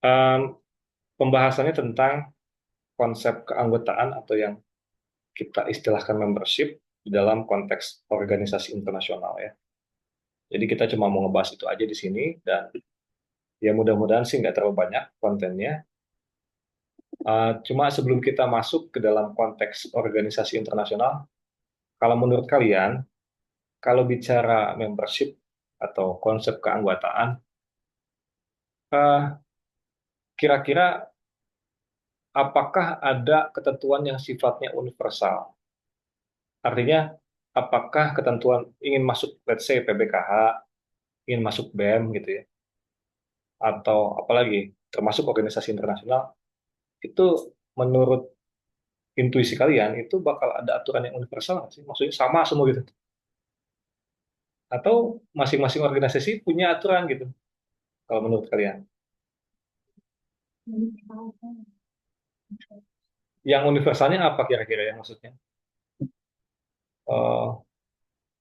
Em, Pembahasannya tentang konsep keanggotaan atau yang kita istilahkan membership di dalam konteks organisasi internasional ya. Jadi kita cuma mau ngebahas itu aja di sini dan ya mudah-mudahan sih nggak terlalu banyak kontennya. Cuma sebelum kita masuk ke dalam konteks organisasi internasional, kalau menurut kalian, kalau bicara membership atau konsep keanggotaan, eh, kira-kira apakah ada ketentuan yang sifatnya universal? Artinya, apakah ketentuan ingin masuk, let's say, PBKH, ingin masuk BEM gitu ya, atau apalagi termasuk organisasi internasional, itu menurut intuisi kalian itu bakal ada aturan yang universal nggak sih? Maksudnya sama semua gitu? Atau masing-masing organisasi punya aturan gitu? Kalau menurut kalian, yang universalnya apa kira-kira ya maksudnya? Eh,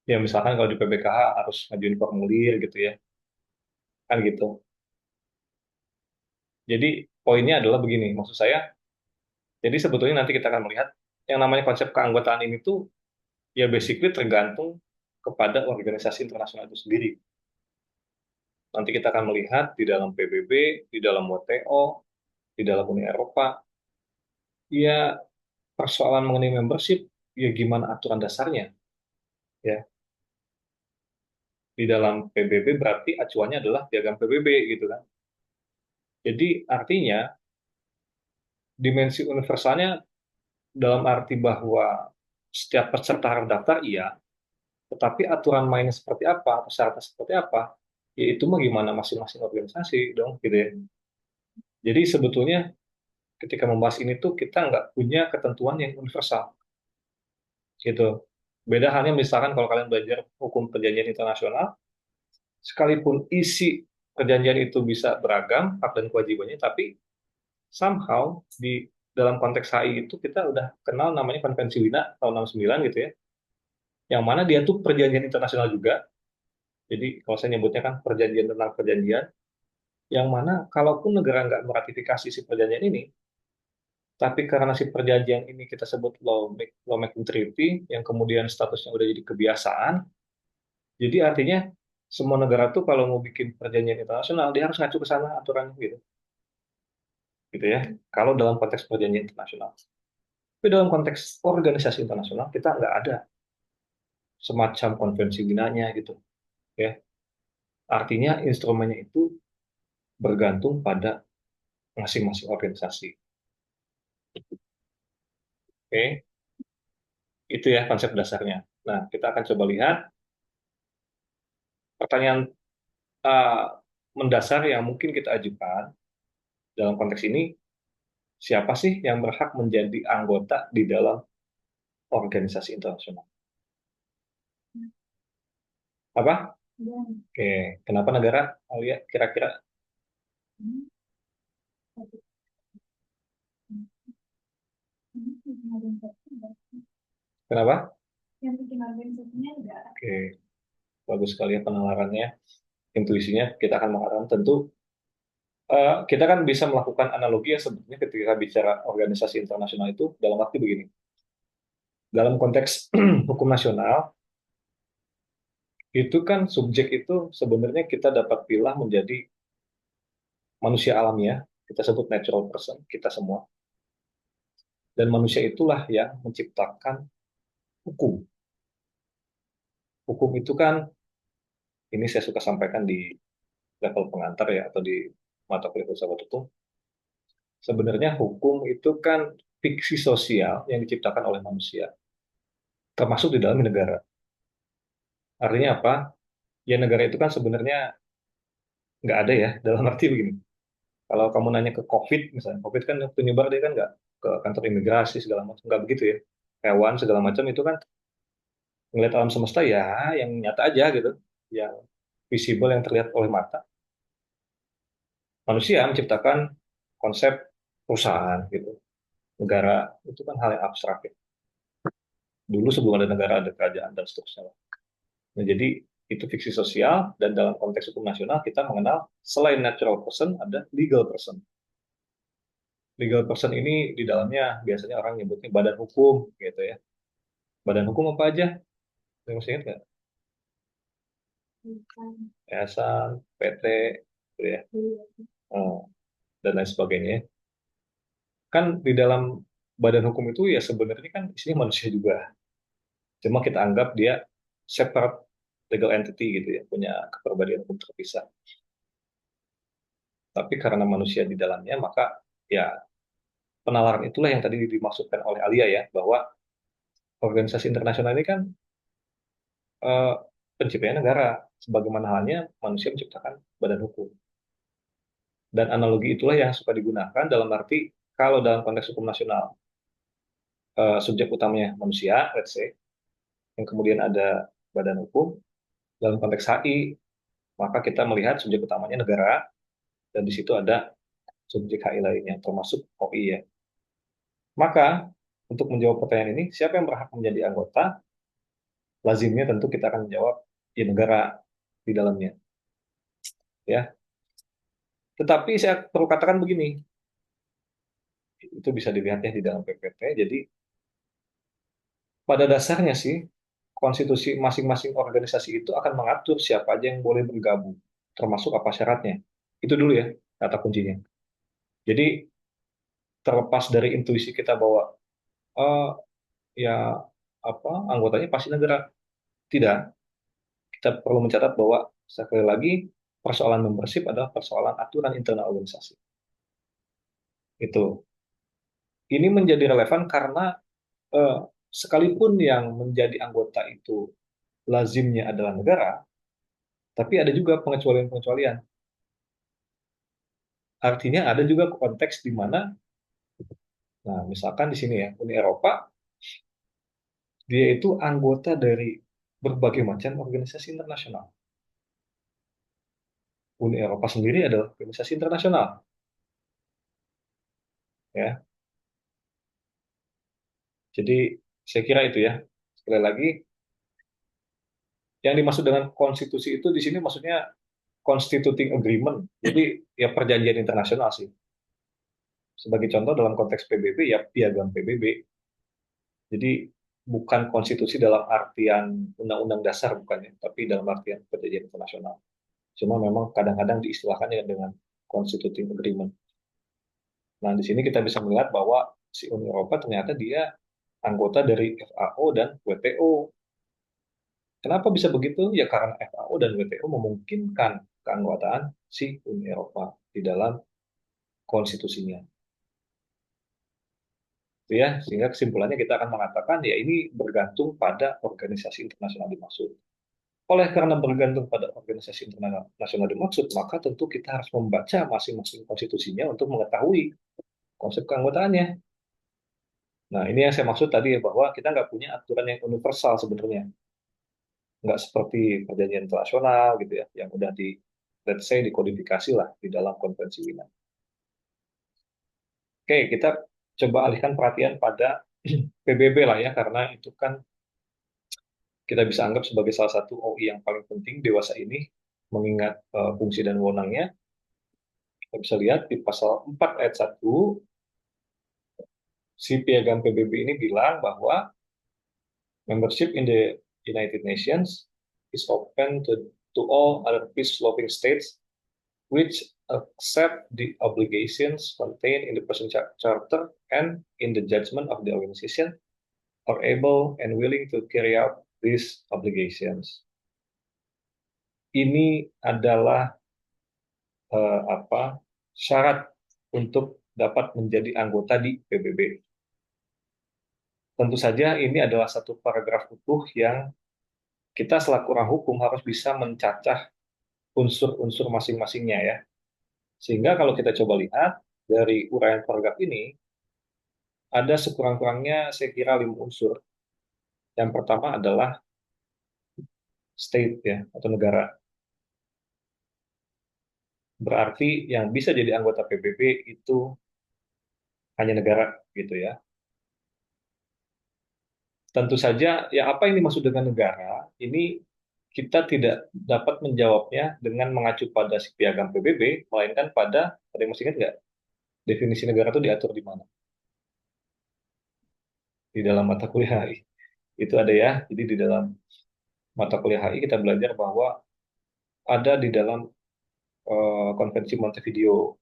Ya misalkan kalau di PBKH harus ngajuin formulir gitu ya, kan gitu. Jadi poinnya adalah begini, maksud saya, jadi sebetulnya nanti kita akan melihat yang namanya konsep keanggotaan ini tuh ya basically tergantung kepada organisasi internasional itu sendiri. Nanti kita akan melihat di dalam PBB, di dalam WTO, di dalam Uni Eropa, ya persoalan mengenai membership, ya gimana aturan dasarnya, ya. Di dalam PBB berarti acuannya adalah piagam PBB gitu kan. Jadi artinya dimensi universalnya dalam arti bahwa setiap peserta harus daftar, iya, tetapi aturan mainnya seperti apa, atau syaratnya seperti apa, ya itu mah gimana masing-masing organisasi dong, gitu ya. Jadi sebetulnya ketika membahas ini tuh kita nggak punya ketentuan yang universal, gitu. Beda halnya misalkan kalau kalian belajar hukum perjanjian internasional, sekalipun isi perjanjian itu bisa beragam, hak dan kewajibannya, tapi somehow di dalam konteks HI itu kita udah kenal namanya Konvensi Wina tahun 69 gitu ya, yang mana dia tuh perjanjian internasional juga. Jadi kalau saya nyebutnya kan perjanjian tentang perjanjian, yang mana kalaupun negara nggak meratifikasi si perjanjian ini, tapi karena si perjanjian ini kita sebut lawmaking treaty, yang kemudian statusnya udah jadi kebiasaan, jadi artinya semua negara tuh kalau mau bikin perjanjian internasional, dia harus ngacu ke sana aturannya gitu, gitu ya. Kalau dalam konteks perjanjian internasional. Tapi dalam konteks organisasi internasional, kita nggak ada semacam konvensi winanya gitu, ya. Artinya instrumennya itu bergantung pada masing-masing organisasi. Oke, itu ya konsep dasarnya. Nah, kita akan coba lihat pertanyaan uh, mendasar yang mungkin kita ajukan dalam konteks ini, siapa sih yang berhak menjadi anggota di dalam organisasi internasional? Apa? Oke, kenapa negara? Alia, kira-kira kenapa? Oke, bagus sekali ya penalarannya, intuisinya. Kita akan mengatakan tentu kita kan bisa melakukan analogi ya sebetulnya ketika bicara organisasi internasional itu dalam arti begini. Dalam konteks hukum nasional, itu kan subjek itu sebenarnya kita dapat pilih menjadi manusia alamiah, kita sebut natural person, kita semua. Dan manusia itulah yang menciptakan hukum. Hukum itu kan, ini saya suka sampaikan di level pengantar ya, atau di mata kuliah filsafat hukum, sebenarnya hukum itu kan fiksi sosial yang diciptakan oleh manusia, termasuk di dalam negara. Artinya apa? Ya negara itu kan sebenarnya nggak ada ya, dalam arti begini. Kalau kamu nanya ke COVID misalnya, COVID kan penyebar dia kan nggak ke kantor imigrasi segala macam, nggak begitu ya. Hewan segala macam itu kan ngelihat alam semesta ya yang nyata aja gitu, yang visible yang terlihat oleh mata. Manusia menciptakan konsep perusahaan gitu, negara itu kan hal yang abstrak ya. Dulu sebelum ada negara ada kerajaan dan seterusnya. Nah, jadi itu fiksi sosial dan dalam konteks hukum nasional kita mengenal selain natural person ada legal person. Legal person ini di dalamnya biasanya orang nyebutnya badan hukum gitu ya. Badan hukum apa aja? Yang masih ingat nggak? Yayasan, PT, gitu ya. Oh, dan lain sebagainya. Kan di dalam badan hukum itu ya sebenarnya kan isinya manusia juga. Cuma kita anggap dia separate legal entity gitu ya, punya kepribadian hukum terpisah. Tapi karena manusia di dalamnya, maka ya penalaran itulah yang tadi dimaksudkan oleh Alia ya, bahwa organisasi internasional ini kan eh, penciptanya negara, sebagaimana halnya manusia menciptakan badan hukum. Dan analogi itulah yang suka digunakan dalam arti kalau dalam konteks hukum nasional, subjek utamanya manusia, let's say, yang kemudian ada badan hukum, dalam konteks HI, maka kita melihat subjek utamanya negara, dan di situ ada subjek HI lainnya, termasuk OI ya. Maka, untuk menjawab pertanyaan ini, siapa yang berhak menjadi anggota? Lazimnya tentu kita akan menjawab, ya negara di dalamnya. Ya, tetapi saya perlu katakan begini, itu bisa dilihat ya di dalam PPT. Jadi pada dasarnya sih konstitusi masing-masing organisasi itu akan mengatur siapa aja yang boleh bergabung, termasuk apa syaratnya. Itu dulu ya kata kuncinya. Jadi terlepas dari intuisi kita bahwa eh, ya apa anggotanya pasti negara, tidak. Kita perlu mencatat bahwa sekali lagi persoalan membership adalah persoalan aturan internal organisasi. Itu. Ini menjadi relevan karena eh, sekalipun yang menjadi anggota itu lazimnya adalah negara, tapi ada juga pengecualian-pengecualian. Artinya ada juga konteks di mana, nah misalkan di sini ya, Uni Eropa, dia itu anggota dari berbagai macam organisasi internasional. Uni Eropa sendiri adalah organisasi internasional, ya. Jadi saya kira itu ya. Sekali lagi, yang dimaksud dengan konstitusi itu di sini maksudnya constituting agreement. Jadi ya perjanjian internasional sih. Sebagai contoh dalam konteks PBB ya piagam PBB. Jadi bukan konstitusi dalam artian undang-undang dasar bukannya, tapi dalam artian perjanjian internasional. Cuma memang kadang-kadang diistilahkannya dengan constituting agreement. Nah, di sini kita bisa melihat bahwa si Uni Eropa ternyata dia anggota dari FAO dan WTO. Kenapa bisa begitu? Ya karena FAO dan WTO memungkinkan keanggotaan si Uni Eropa di dalam konstitusinya. Itu ya, sehingga kesimpulannya kita akan mengatakan ya ini bergantung pada organisasi internasional dimaksud. Oleh karena bergantung pada organisasi internasional dimaksud, maka tentu kita harus membaca masing-masing konstitusinya untuk mengetahui konsep keanggotaannya. Nah, ini yang saya maksud tadi ya, bahwa kita nggak punya aturan yang universal sebenarnya. Nggak seperti perjanjian internasional gitu ya, yang udah di, let's say, dikodifikasi lah di dalam konvensi Wina. Oke, kita coba alihkan perhatian pada PBB lah ya, karena itu kan kita bisa anggap sebagai salah satu OI yang paling penting dewasa ini, mengingat fungsi dan wewenangnya. Kita bisa lihat di pasal 4 ayat 1, si piagam PBB ini bilang bahwa membership in the United Nations is open to all other peace-loving states which accept the obligations contained in the present charter and in the judgment of the organization are able and willing to carry out these obligations. Ini adalah syarat untuk dapat menjadi anggota di PBB. Tentu saja ini adalah satu paragraf utuh yang kita selaku orang hukum harus bisa mencacah unsur-unsur masing-masingnya ya. Sehingga kalau kita coba lihat dari uraian paragraf ini, ada sekurang-kurangnya saya kira 5 unsur. Yang pertama adalah state ya, atau negara. Berarti yang bisa jadi anggota PBB itu hanya negara gitu ya. Tentu saja ya apa yang dimaksud dengan negara ini kita tidak dapat menjawabnya dengan mengacu pada si piagam PBB, melainkan pada, ada yang masih ingat nggak? Definisi negara itu diatur di mana? Di dalam mata kuliah HI. Itu ada ya. Jadi di dalam mata kuliah HI kita belajar bahwa ada di dalam konvensi Montevideo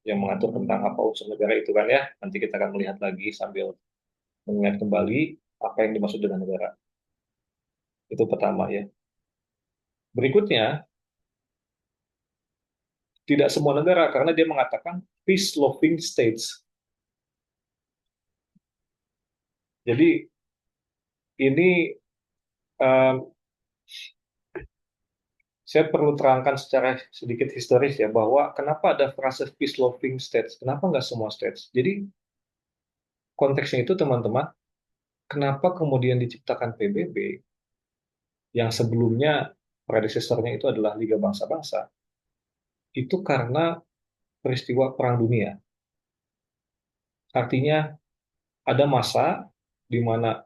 yang mengatur tentang apa unsur negara itu kan ya. Nanti kita akan melihat lagi sambil mengingat kembali apa yang dimaksud dengan negara. Itu pertama ya. Berikutnya, tidak semua negara karena dia mengatakan peace loving states. Jadi ini um, saya perlu terangkan secara sedikit historis ya bahwa kenapa ada frase peace loving states, kenapa nggak semua states. Jadi konteksnya itu teman-teman, kenapa kemudian diciptakan PBB yang sebelumnya predecessor-nya itu adalah Liga Bangsa-Bangsa, itu karena peristiwa Perang Dunia. Artinya ada masa di mana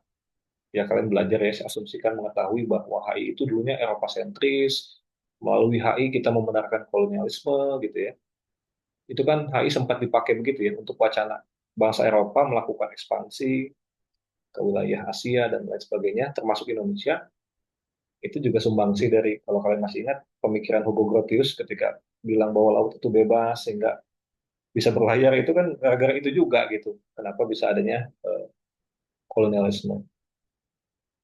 ya kalian belajar ya, saya asumsikan mengetahui bahwa HI itu dulunya Eropa sentris, melalui HI kita membenarkan kolonialisme gitu ya. Itu kan HI sempat dipakai begitu ya untuk wacana bangsa Eropa melakukan ekspansi ke wilayah Asia dan lain sebagainya, termasuk Indonesia. Itu juga sumbangsi dari, kalau kalian masih ingat, pemikiran Hugo Grotius ketika bilang bahwa laut itu bebas sehingga bisa berlayar, itu kan gara-gara itu juga gitu. Kenapa bisa adanya kolonialisme.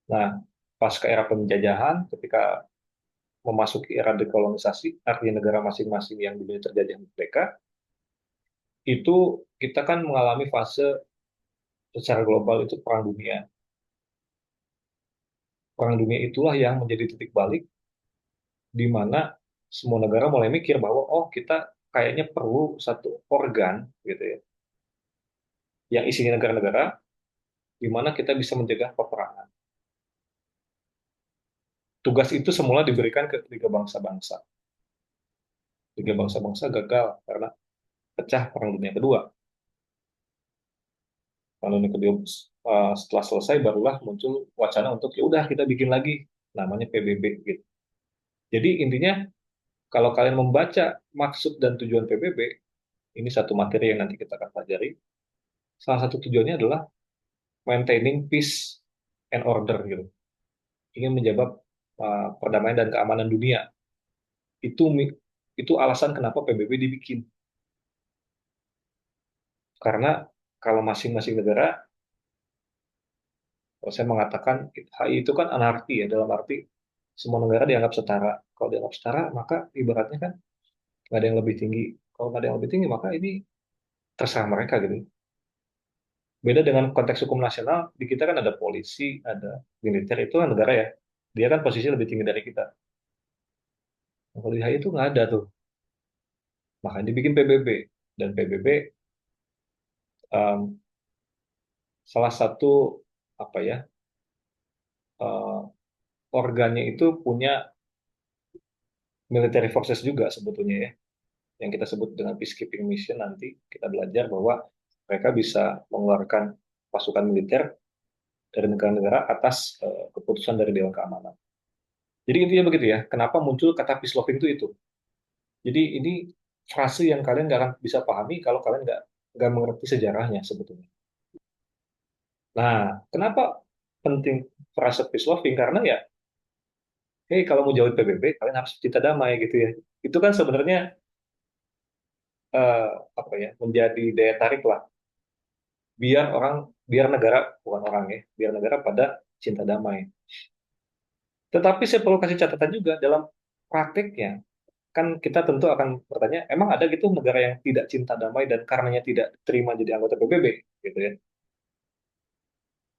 Nah, pas ke era penjajahan, ketika memasuki era dekolonisasi, artinya negara masing-masing yang dulunya terjajah merdeka, itu kita kan mengalami fase secara global itu perang dunia. Perang dunia itulah yang menjadi titik balik di mana semua negara mulai mikir bahwa oh kita kayaknya perlu satu organ gitu ya, yang isinya negara-negara di mana kita bisa mencegah peperangan. Tugas itu semula diberikan ke Liga Bangsa-Bangsa. Liga Bangsa-Bangsa gagal karena pecah Perang Dunia Kedua. Perang Dunia Kedua setelah selesai barulah muncul wacana untuk ya udah kita bikin lagi namanya PBB gitu. Jadi intinya kalau kalian membaca maksud dan tujuan PBB, ini satu materi yang nanti kita akan pelajari. Salah satu tujuannya adalah maintaining peace and order gitu. Ingin menjaga perdamaian dan keamanan dunia. Itu itu alasan kenapa PBB dibikin. Karena kalau masing-masing negara, kalau saya mengatakan HI itu kan anarki ya, dalam arti semua negara dianggap setara. Kalau dianggap setara, maka ibaratnya kan nggak ada yang lebih tinggi. Kalau nggak ada yang lebih tinggi, maka ini terserah mereka gitu. Beda dengan konteks hukum nasional, di kita kan ada polisi, ada militer, itu kan negara ya. Dia kan posisi lebih tinggi dari kita. Nah, kalau di HI itu nggak ada tuh. Makanya dibikin PBB. Dan PBB um, salah satu apa ya uh, organnya itu punya military forces juga sebetulnya ya, yang kita sebut dengan peacekeeping mission. Nanti kita belajar bahwa mereka bisa mengeluarkan pasukan militer dari negara-negara atas keputusan dari Dewan Keamanan. Jadi intinya begitu ya, kenapa muncul kata peace loving itu. Jadi ini frase yang kalian nggak akan bisa pahami kalau kalian nggak mengerti sejarahnya sebetulnya. Nah, kenapa penting frase peace loving? Karena ya, hey, kalau mau jauh PBB, kalian harus cinta damai gitu ya. Itu kan sebenarnya eh, apa ya, menjadi daya tarik lah biar orang, biar negara, bukan orang ya, biar negara pada cinta damai. Tetapi saya perlu kasih catatan juga dalam prakteknya, kan kita tentu akan bertanya, emang ada gitu negara yang tidak cinta damai dan karenanya tidak terima jadi anggota PBB, gitu ya.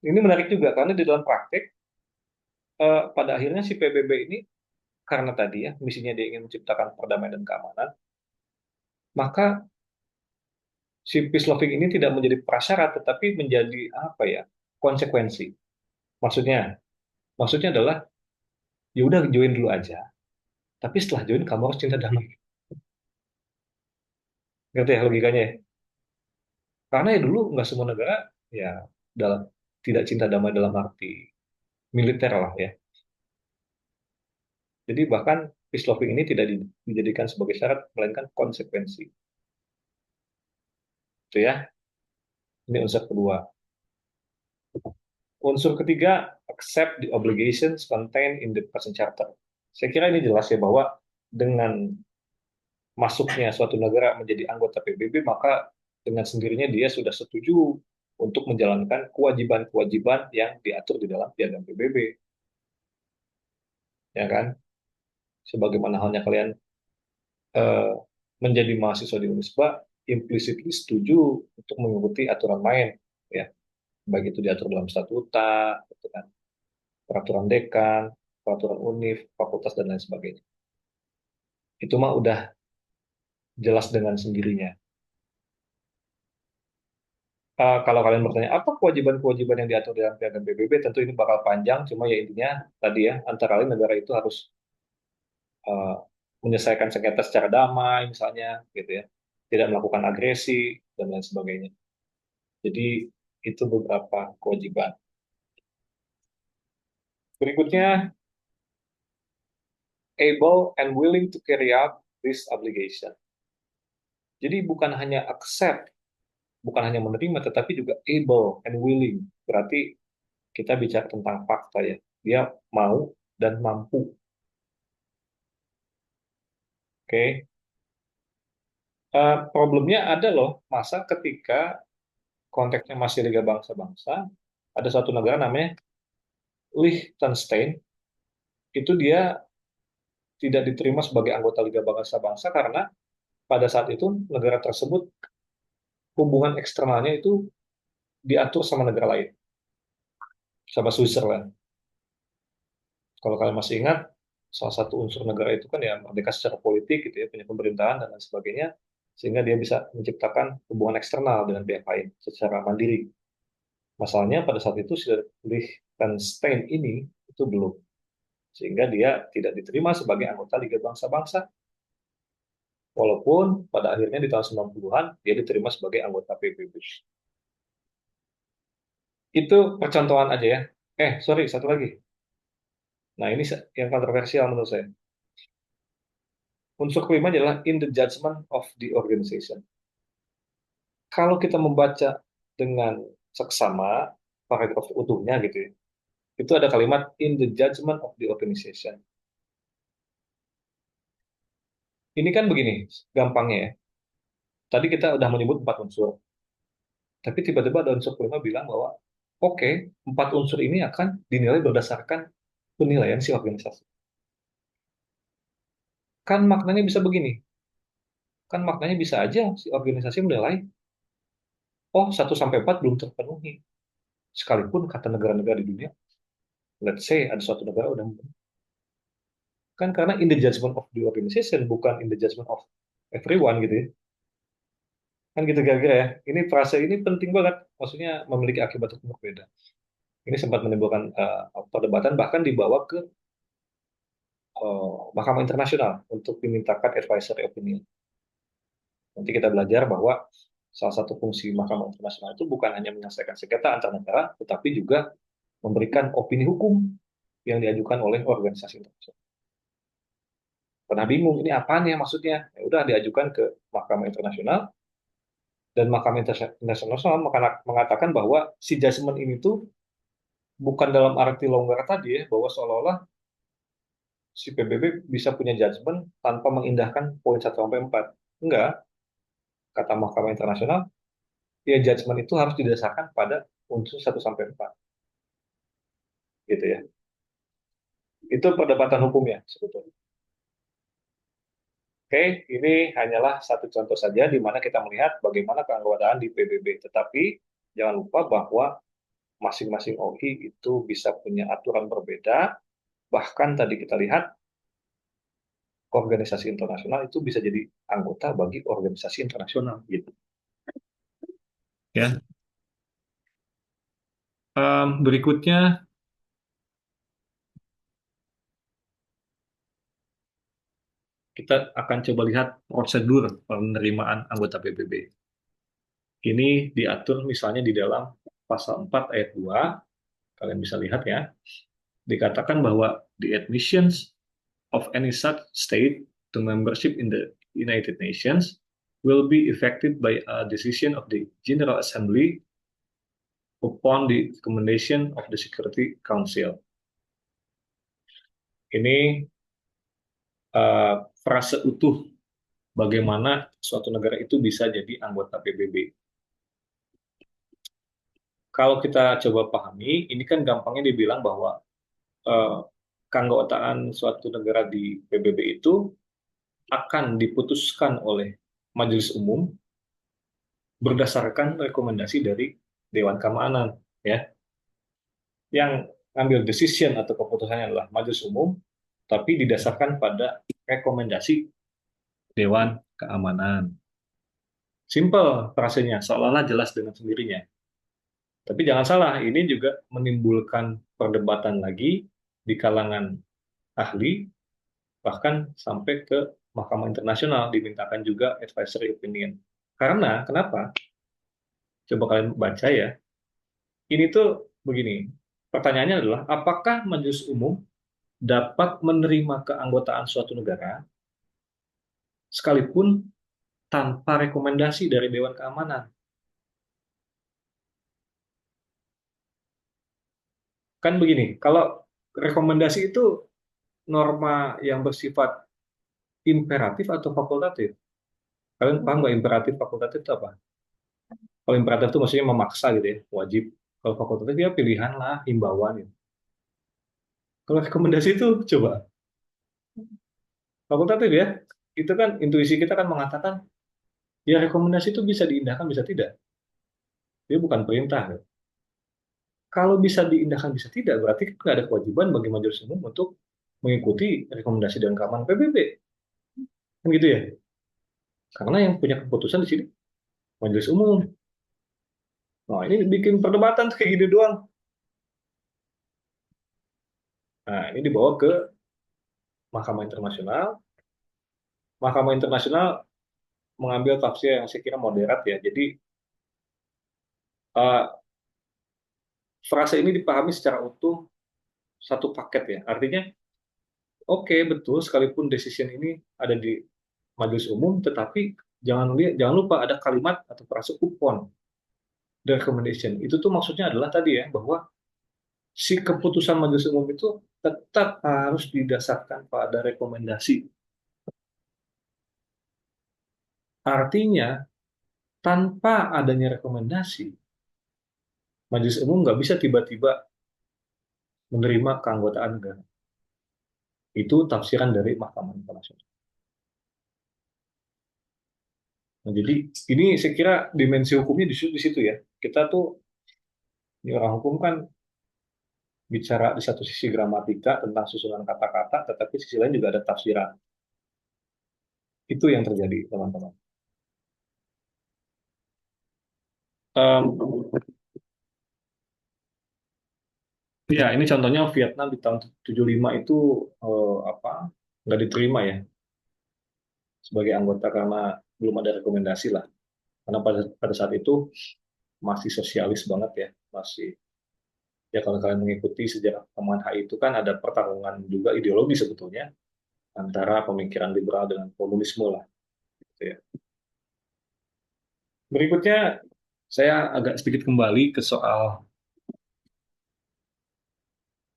Ini menarik juga karena di dalam praktek pada akhirnya si PBB ini karena tadi ya misinya dia ingin menciptakan perdamaian dan keamanan, maka si peace loving ini tidak menjadi prasyarat tetapi menjadi apa ya, konsekuensi. Maksudnya, maksudnya adalah ya udah join dulu aja, tapi setelah join kamu harus cinta damai. Ngerti ya logikanya ya? Karena ya dulu nggak semua negara ya dalam tidak cinta damai dalam arti militer lah ya. Jadi bahkan peace loving ini tidak dijadikan sebagai syarat, melainkan konsekuensi. Itu ya. Ini unsur kedua. Unsur ketiga, accept the obligations contained in the present charter. Saya kira ini jelas ya bahwa dengan masuknya suatu negara menjadi anggota PBB, maka dengan sendirinya dia sudah setuju untuk menjalankan kewajiban-kewajiban yang diatur di dalam piagam PBB, ya kan? Sebagaimana halnya kalian eh, menjadi mahasiswa di Unisba, implicitly setuju untuk mengikuti aturan main, ya, baik itu diatur dalam statuta, gitu kan, peraturan dekan, peraturan univ, fakultas dan lain sebagainya. Itu mah udah jelas dengan sendirinya. Kalau kalian bertanya apa kewajiban-kewajiban yang diatur dalam piagam PBB, tentu ini bakal panjang. Cuma ya intinya tadi ya, antara lain negara itu harus uh, menyelesaikan sengketa secara damai, misalnya, gitu ya, tidak melakukan agresi dan lain sebagainya. Jadi itu beberapa kewajiban. Berikutnya, able and willing to carry out this obligation. Jadi bukan hanya accept, bukan hanya menerima, tetapi juga able and willing. Berarti kita bicara tentang fakta ya. Dia mau dan mampu. Oke. Problemnya ada loh, masa ketika konteksnya masih Liga Bangsa-Bangsa, ada satu negara namanya Liechtenstein, itu dia tidak diterima sebagai anggota Liga Bangsa-Bangsa karena pada saat itu negara tersebut hubungan eksternalnya itu diatur sama negara lain, sama Switzerland. Kalau kalian masih ingat, salah satu unsur negara itu kan ya merdeka secara politik gitu ya, punya pemerintahan dan lain sebagainya, sehingga dia bisa menciptakan hubungan eksternal dengan pihak lain secara mandiri. Masalahnya pada saat itu si Liechtenstein ini itu belum, sehingga dia tidak diterima sebagai anggota Liga Bangsa-Bangsa. Walaupun pada akhirnya di tahun 90-an dia diterima sebagai anggota PBB. Itu percontohan aja ya. Sorry, satu lagi. Nah, ini yang kontroversial menurut saya. Unsur kelima adalah in the judgment of the organization. Kalau kita membaca dengan seksama, paragraf utuhnya gitu ya, itu ada kalimat in the judgment of the organization. Ini kan begini, gampangnya ya. Tadi kita udah menyebut 4 unsur, tapi tiba-tiba ada unsur kelima bilang bahwa, oke, 4 unsur ini akan dinilai berdasarkan penilaian si organisasi. Kan maknanya bisa begini, kan maknanya bisa aja si organisasi menilai, oh 1 sampai 4 belum terpenuhi. Sekalipun kata negara-negara di dunia, let's say ada suatu negara udah memenuhi. Kan karena in the judgment of the organization, bukan in the judgment of everyone gitu ya. Kan gitu kira-kira ya. Ini frase ini penting banget, maksudnya memiliki akibat hukum berbeda. Ini sempat menimbulkan perdebatan, bahkan dibawa ke Mahkamah Internasional untuk dimintakan advisory opinion. Nanti kita belajar bahwa salah satu fungsi Mahkamah Internasional itu bukan hanya menyelesaikan sengketa antar negara, tetapi juga memberikan opini hukum yang diajukan oleh organisasi internasional. Pernah bingung ini apaan ya maksudnya? Ya udah diajukan ke Mahkamah Internasional, dan Mahkamah Internasional mengatakan bahwa si judgment ini tuh bukan dalam arti longgar tadi ya, bahwa seolah-olah si PBB bisa punya judgment tanpa mengindahkan poin 1 sampai 4. Enggak, kata Mahkamah Internasional, ya judgment itu harus didasarkan pada unsur 1 sampai 4. Gitu ya. Itu perdebatan hukumnya sebetulnya. Oke, ini hanyalah satu contoh saja di mana kita melihat bagaimana keanggotaan di PBB. Tetapi jangan lupa bahwa masing-masing OI itu bisa punya aturan berbeda. Bahkan tadi kita lihat organisasi internasional itu bisa jadi anggota bagi organisasi internasional gitu. Ya. Berikutnya kita akan coba lihat prosedur penerimaan anggota PBB. Ini diatur misalnya di dalam pasal 4 ayat 2, kalian bisa lihat ya. Dikatakan bahwa the admissions of any such state to membership in the United Nations will be effected by a decision of the General Assembly upon the recommendation of the Security Council. Ini frase utuh bagaimana suatu negara itu bisa jadi anggota PBB. Kalau kita coba pahami, ini kan gampangnya dibilang bahwa keanggotaan suatu negara di PBB itu akan diputuskan oleh Majelis Umum berdasarkan rekomendasi dari Dewan Keamanan, ya. Yang ambil decision atau keputusannya adalah Majelis Umum, tapi didasarkan pada rekomendasi Dewan Keamanan. Simple frasenya, seolah-olah jelas dengan sendirinya. Tapi jangan salah, ini juga menimbulkan perdebatan lagi di kalangan ahli, bahkan sampai ke Mahkamah Internasional dimintakan juga advisory opinion. Karena, kenapa? Coba kalian baca ya. Ini tuh begini, pertanyaannya adalah, apakah Majelis Umum dapat menerima keanggotaan suatu negara sekalipun tanpa rekomendasi dari Dewan Keamanan? Kan begini, kalau rekomendasi itu norma yang bersifat imperatif atau fakultatif? Kalian paham nggak imperatif fakultatif itu apa? Kalau imperatif itu maksudnya memaksa gitu ya, wajib. Kalau fakultatif ya pilihan lah, himbauan gitu. Kalau rekomendasi itu coba fakultatif ya, itu kan intuisi kita kan mengatakan ya rekomendasi itu bisa diindahkan bisa tidak. Dia bukan perintah. Gitu. Kalau bisa diindahkan bisa tidak, berarti kan nggak ada kewajiban bagi majelis umum untuk mengikuti rekomendasi dan keamanan PBB. Kan gitu ya. Karena yang punya keputusan di sini majelis umum. Nah, ini bikin perdebatan kayak gini doang. Nah, ini dibawa ke Mahkamah Internasional. Mahkamah Internasional mengambil tafsir yang saya kira moderat ya. Jadi uh, frase ini dipahami secara utuh satu paket ya. Artinya, oke betul sekalipun decision ini ada di majelis umum, tetapi jangan lupa ada kalimat atau frase upon the recommendation. Itu tuh maksudnya adalah tadi ya bahwa si keputusan majelis umum itu tetap harus didasarkan pada rekomendasi. Artinya tanpa adanya rekomendasi, majelis umum nggak bisa tiba-tiba menerima keanggotaan negara. Itu tafsiran dari Mahkamah Internasional. Nah, jadi ini saya kira dimensi hukumnya di situ ya. Kita tuh di orang hukum kan bicara di satu sisi gramatika tentang susunan kata-kata, tetapi sisi lain juga ada tafsiran. Itu yang terjadi, teman-teman. Um, ya, ini contohnya Vietnam di tahun 75 itu apa nggak diterima ya sebagai anggota karena belum ada rekomendasi lah. Karena pada saat itu masih sosialis banget ya, masih ya kalau kalian mengikuti sejarah perkembangan HI itu kan ada pertarungan juga ideologi sebetulnya antara pemikiran liberal dengan komunisme lah. Gitu ya. Berikutnya saya agak sedikit kembali ke soal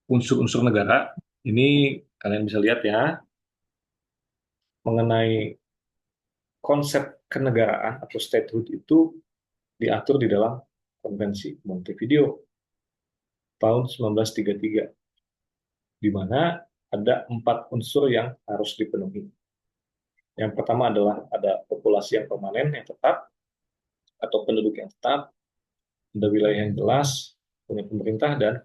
unsur-unsur negara. Ini kalian bisa lihat ya mengenai konsep kenegaraan atau statehood itu diatur di dalam Konvensi Montevideo tahun 1933, di mana ada 4 unsur yang harus dipenuhi. Yang pertama adalah ada populasi yang permanen yang tetap atau penduduk yang tetap, ada wilayah yang jelas, punya pemerintah, dan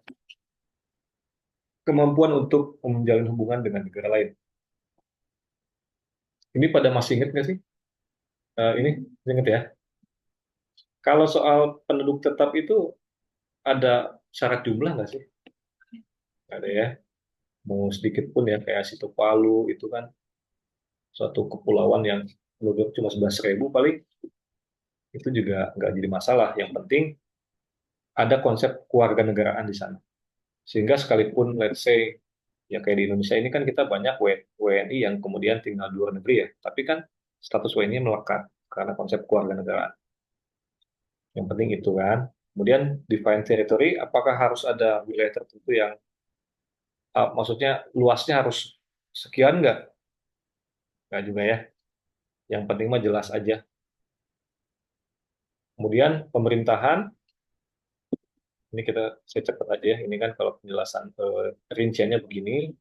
kemampuan untuk menjalin hubungan dengan negara lain. Ini pada masih ingat nggak sih? Ini ingat ya. Kalau soal penduduk tetap itu ada syarat jumlah nggak sih? Ada ya. Mau sedikit pun ya kayak Situ Palu itu kan suatu kepulauan yang penduduk cuma 11.000 paling itu juga nggak jadi masalah. Yang penting ada konsep kewarganegaraan di sana. Sehingga sekalipun let's say ya kayak di Indonesia ini kan kita banyak WNI yang kemudian tinggal di luar negeri ya, tapi kan status WNI melekat. karena konsep kewarganegaraan. Yang penting itu kan. Kemudian define territory, apakah harus ada wilayah tertentu yang maksudnya luasnya harus sekian nggak? Nggak juga ya. Yang penting mah jelas aja. Kemudian pemerintahan, ini saya cepat aja ya. Ini kan kalau penjelasan rinciannya begini,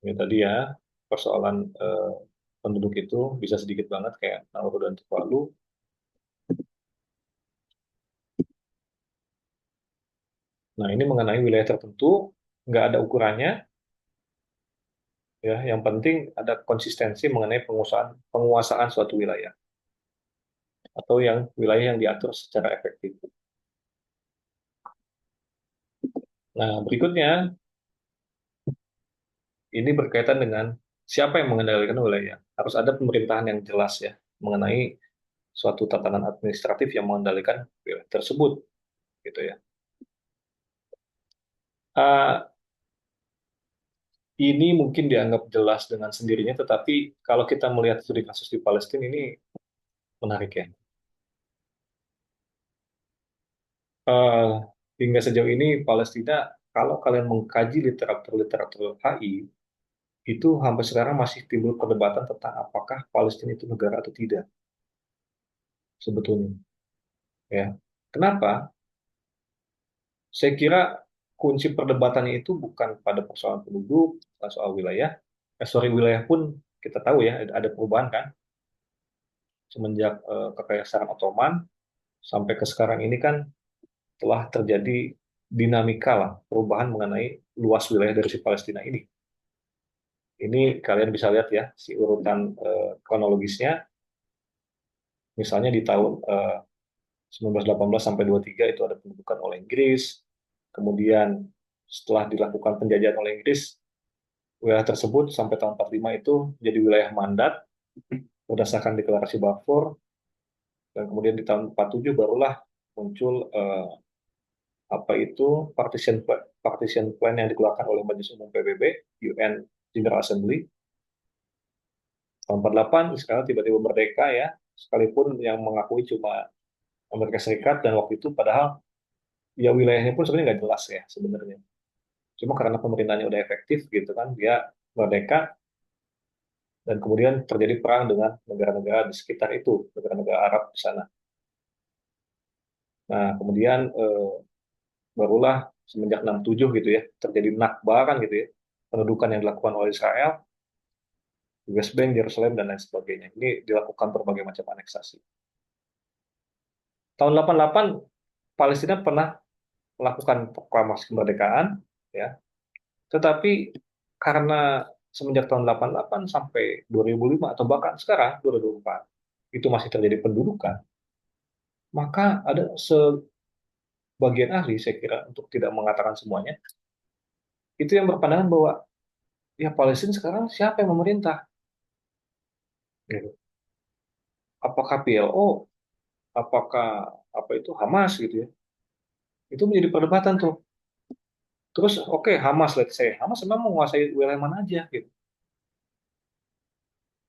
ini tadi ya persoalan penduduk itu bisa sedikit banget kayak Nauru dan Tuvalu. Nah ini mengenai wilayah tertentu nggak ada ukurannya, ya. Yang penting ada konsistensi mengenai penguasaan suatu wilayah atau yang wilayah yang diatur secara efektif. Nah berikutnya ini berkaitan dengan siapa yang mengendalikan wilayah. Harus ada pemerintahan yang jelas ya mengenai suatu tatanan administratif yang mengendalikan wilayah tersebut, gitu ya. Uh, ini mungkin dianggap jelas dengan sendirinya, tetapi kalau kita melihat studi kasus di Palestina ini menarik ya. Uh, hingga sejauh ini Palestina, kalau kalian mengkaji literatur HI, itu sampai sekarang masih timbul perdebatan tentang apakah Palestina itu negara atau tidak sebetulnya. Ya, kenapa? Saya kira kunci perdebatannya itu bukan pada persoalan penduduk, bukan soal wilayah. Sorry, wilayah pun kita tahu ya ada perubahan kan semenjak kekaisaran Ottoman sampai ke sekarang ini kan telah terjadi dinamika lah perubahan mengenai luas wilayah dari si Palestina ini. Ini kalian bisa lihat ya si urutan kronologisnya. Misalnya di tahun 1918 sampai 23 itu ada pendudukan oleh Inggris. Kemudian setelah dilakukan penjajahan oleh Inggris, wilayah tersebut sampai tahun 45 itu jadi wilayah mandat berdasarkan deklarasi Balfour, dan kemudian di tahun 47 barulah muncul apa itu partition plan yang dikeluarkan oleh Majelis Umum PBB UN General Assembly tahun 48. Sekarang tiba-tiba merdeka ya, sekalipun yang mengakui cuma Amerika Serikat, dan waktu itu padahal ya wilayahnya pun sebenarnya nggak jelas ya sebenarnya, cuma karena pemerintahnya udah efektif gitu kan dia merdeka, dan kemudian terjadi perang dengan negara-negara di sekitar itu, negara-negara Arab di sana. Nah kemudian barulah semenjak 67 gitu ya terjadi Nakba kan gitu ya, pendudukan yang dilakukan oleh Israel di West Bank, Yerusalem dan lain sebagainya. Ini dilakukan berbagai macam aneksasi. Tahun 88 Palestina pernah melakukan proklamasi kemerdekaan ya, tetapi karena semenjak tahun 88 sampai 2005 atau bahkan sekarang 2024 itu masih terjadi pendudukan, maka ada sebagian ahli, saya kira untuk tidak mengatakan semuanya, itu yang berpandangan bahwa ya Palestina sekarang siapa yang memerintah? Gitu. Apakah PLO? Apakah apa itu Hamas gitu ya? Itu menjadi perdebatan tuh. Terus oke, Hamas, let's say Hamas memang menguasai wilayah mana aja gitu.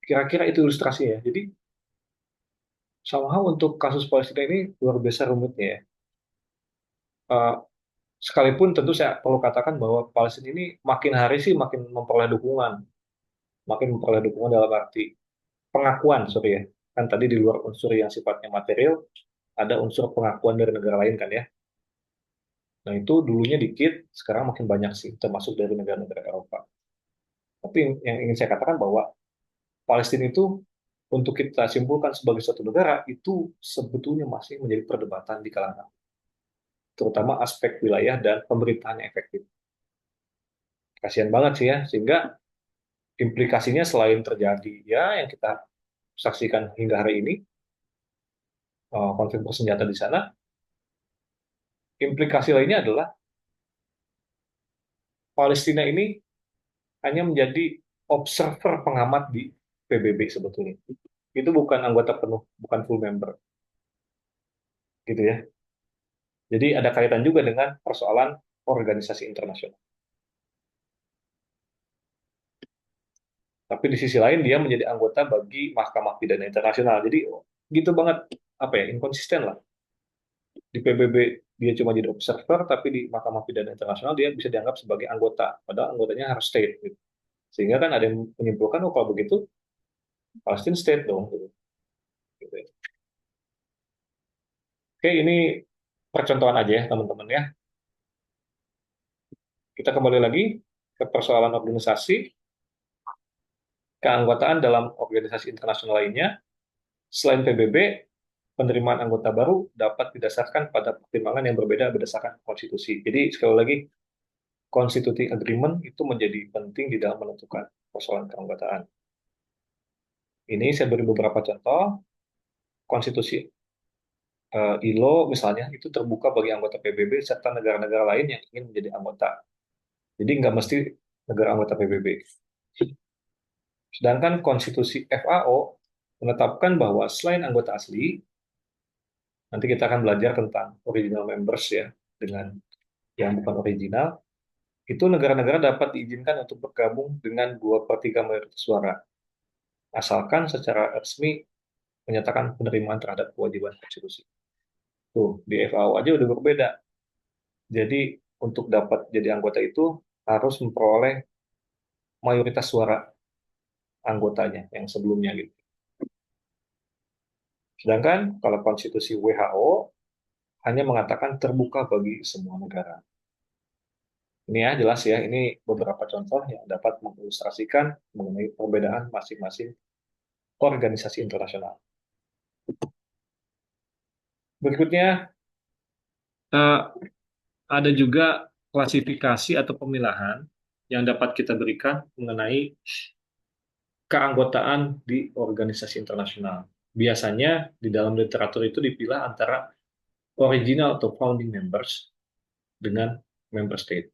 Kira-kira itu ilustrasinya ya. Jadi somehow untuk kasus Palestina ini luar biasa rumitnya ya. Eh, sekalipun tentu saya perlu katakan bahwa Palestina ini makin hari sih makin memperoleh dukungan, dalam arti pengakuan, sorry ya. Kan tadi di luar unsur yang sifatnya material, ada unsur pengakuan dari negara lain kan ya. Nah itu dulunya dikit, sekarang makin banyak sih, termasuk dari negara-negara Eropa. Tapi yang ingin saya katakan bahwa Palestina itu untuk kita simpulkan sebagai suatu negara itu sebetulnya masih menjadi perdebatan di kalangan, terutama aspek wilayah dan pemerintahan yang efektif. Kasihan banget sih ya, sehingga implikasinya selain terjadi ya yang kita saksikan hingga hari ini, konflik bersenjata di sana, implikasi lainnya adalah Palestina ini hanya menjadi observer pengamat di PBB sebetulnya. Itu bukan anggota penuh, bukan full member, gitu ya. Jadi ada kaitan juga dengan persoalan organisasi internasional. Tapi di sisi lain dia menjadi anggota bagi Mahkamah Pidana Internasional. Jadi gitu banget, apa ya, inkonsisten lah. Di PBB dia cuma jadi observer, tapi di Mahkamah Pidana Internasional dia bisa dianggap sebagai anggota, padahal anggotanya harus state. Gitu. Sehingga kan ada yang menyimpulkan, oh kalau begitu Palestine state dong. Gitu ya. Oke, ini percontohan aja ya teman-teman ya. Kita kembali lagi ke persoalan organisasi, keanggotaan dalam organisasi internasional lainnya. Selain PBB, penerimaan anggota baru dapat didasarkan pada pertimbangan yang berbeda berdasarkan konstitusi. Jadi sekali lagi, constituting agreement itu menjadi penting di dalam menentukan persoalan keanggotaan. Ini saya beri beberapa contoh. Konstitusi ILO misalnya itu terbuka bagi anggota PBB serta negara-negara lain yang ingin menjadi anggota. Jadi nggak mesti negara anggota PBB. Sedangkan konstitusi FAO menetapkan bahwa selain anggota asli, nanti kita akan belajar tentang original members ya, dengan yang bukan original, itu negara-negara dapat diizinkan untuk bergabung dengan 2/3 mayoritas suara, asalkan secara resmi menyatakan penerimaan terhadap kewajiban konstitusi. Tuh, di FAO aja udah berbeda. Jadi, untuk dapat jadi anggota itu harus memperoleh mayoritas suara anggotanya yang sebelumnya gitu. Sedangkan kalau konstitusi WHO hanya mengatakan terbuka bagi semua negara. Ini ya jelas ya, ini beberapa contoh yang dapat mengilustrasikan mengenai perbedaan masing-masing organisasi internasional. Berikutnya, eh, ada juga klasifikasi atau pemilahan yang dapat kita berikan mengenai keanggotaan di organisasi internasional. Biasanya di dalam literatur itu dipilah antara original atau founding members dengan member state.